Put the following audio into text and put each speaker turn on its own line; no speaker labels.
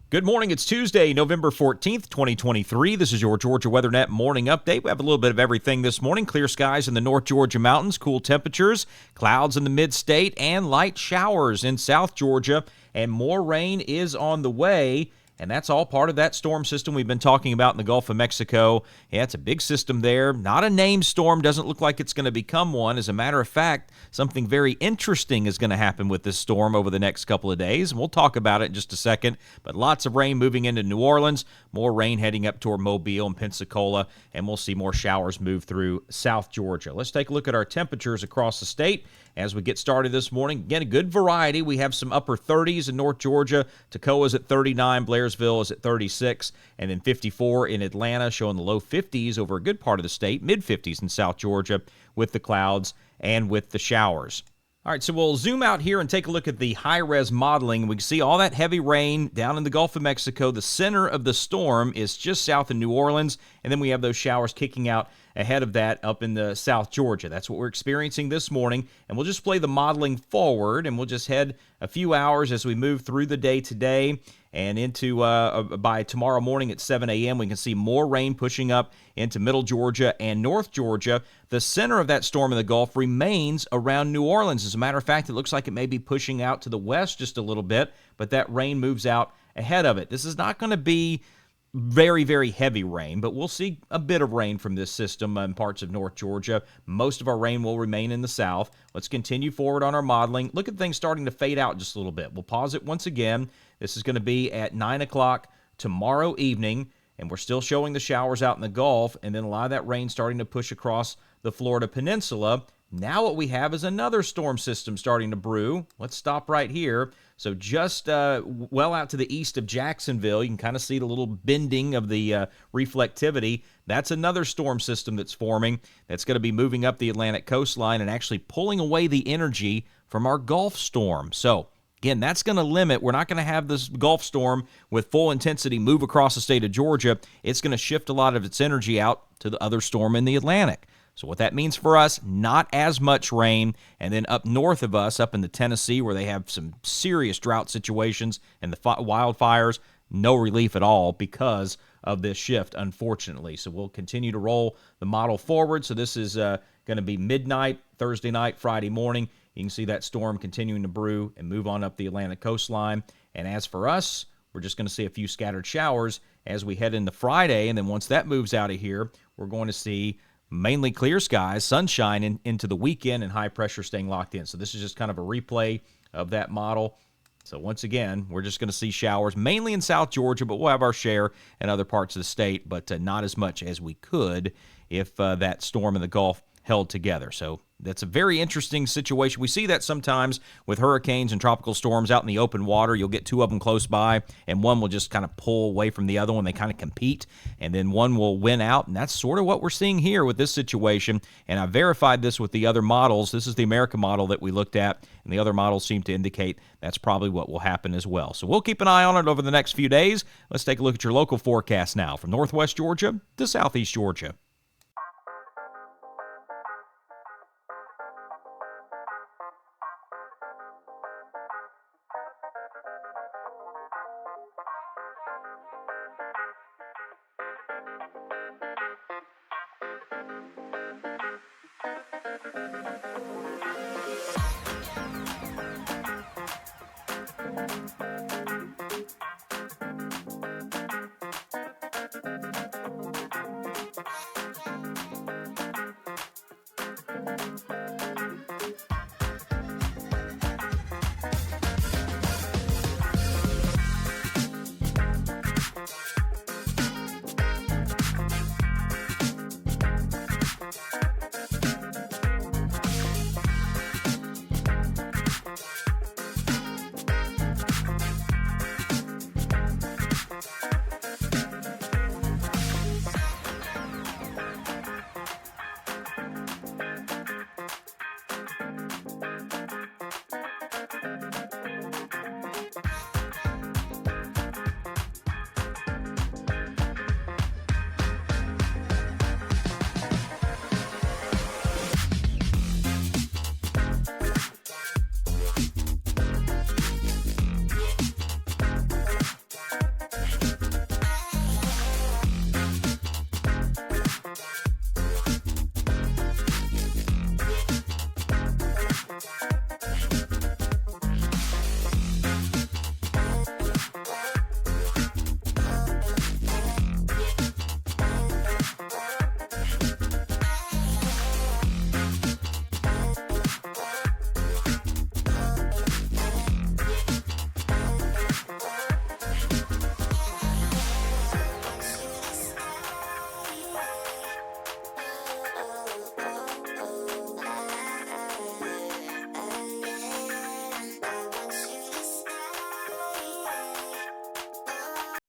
Good morning. It's Tuesday, November 14th, 2023. This is your Georgia WeatherNet morning update. We have a little bit of everything this morning. Clear skies in the North Georgia mountains, cool temperatures, clouds in the mid-state, and light showers in South Georgia. And more rain is on the way. And that's all part of that storm system we've been talking about in the Gulf of Mexico. Yeah, it's a big system there. Not a named storm. Doesn't look like it's going to become one. As a matter of fact, something very interesting is going to happen with this storm over the next couple of days. And we'll talk about it in just a second. But lots of rain moving into New Orleans. More rain heading up toward Mobile and Pensacola. And we'll see more showers move through South Georgia. Let's take a look at our temperatures across the state as we get started this morning. Again, a good variety. We have some upper 30s in North Georgia. Toccoa's at 39. Blairsville is at 36. And then 54 in Atlanta, showing the low 50s over a good part of the state. Mid-50s in South Georgia with the clouds and with the showers. All right, so we'll zoom out here and take a look at the high-res modeling. We can see all that heavy rain down in the Gulf of Mexico. The center of the storm is just south of New Orleans, and then we have those showers kicking out ahead of that up in the South Georgia. That's what we're experiencing this morning, and we'll just play the modeling forward, and we'll just head a few hours as we move through the day today and into by tomorrow morning at 7 a.m. we can see more rain pushing up into Middle Georgia and North Georgia. The center of that storm in the Gulf remains around New Orleans. As a matter of fact, it looks like it may be pushing out to the west just a little bit, but that rain moves out ahead of it. This is not going to be very, very heavy rain, but we'll see a bit of rain from this system in parts of North Georgia. Most of our rain will remain in the south. Let's continue forward on our modeling. Look at things starting to fade out just a little bit. We'll pause it once again. This is going to be at 9 o'clock tomorrow evening, and we're still showing the showers out in the Gulf, and then a lot of that rain starting to push across the Florida Peninsula. Now what we have is another storm system starting to brew. Let's stop right here. So just well out to the east of Jacksonville, you can kind of see the little bending of the reflectivity. That's another storm system that's forming that's going to be moving up the Atlantic coastline and actually pulling away the energy from our Gulf storm. So again, that's going to limit. We're not going to have this Gulf storm with full intensity move across the state of Georgia. It's going to shift a lot of its energy out to the other storm in the Atlantic. So what that means for us, not as much rain. And then up north of us, up in the Tennessee, where they have some serious drought situations and the wildfires, no relief at all because of this shift, unfortunately. So we'll continue to roll the model forward. So this is going to be midnight, Thursday night, Friday morning. You can see that storm continuing to brew and move on up the Atlantic coastline. And as for us, we're just going to see a few scattered showers as we head into Friday. And then once that moves out of here, we're going to see mainly clear skies, sunshine into the weekend, and high pressure staying locked in. So this is just kind of a replay of that model. So once again, we're just going to see showers mainly in South Georgia, but we'll have our share in other parts of the state, but not as much as we could if that storm in the Gulf held together. So that's a very interesting situation. We see that sometimes with hurricanes and tropical storms out in the open water. You'll get two of them close by, and one will just kind of pull away from the other one. They kind of compete, and then one will win out, and that's sort of what we're seeing here with this situation. And I verified this with the other models. This is the America model that we looked at, and the other models seem to indicate that's probably what will happen as well. So we'll keep an eye on it over the next few days. Let's take a look at your local forecast now from Northwest Georgia to Southeast Georgia.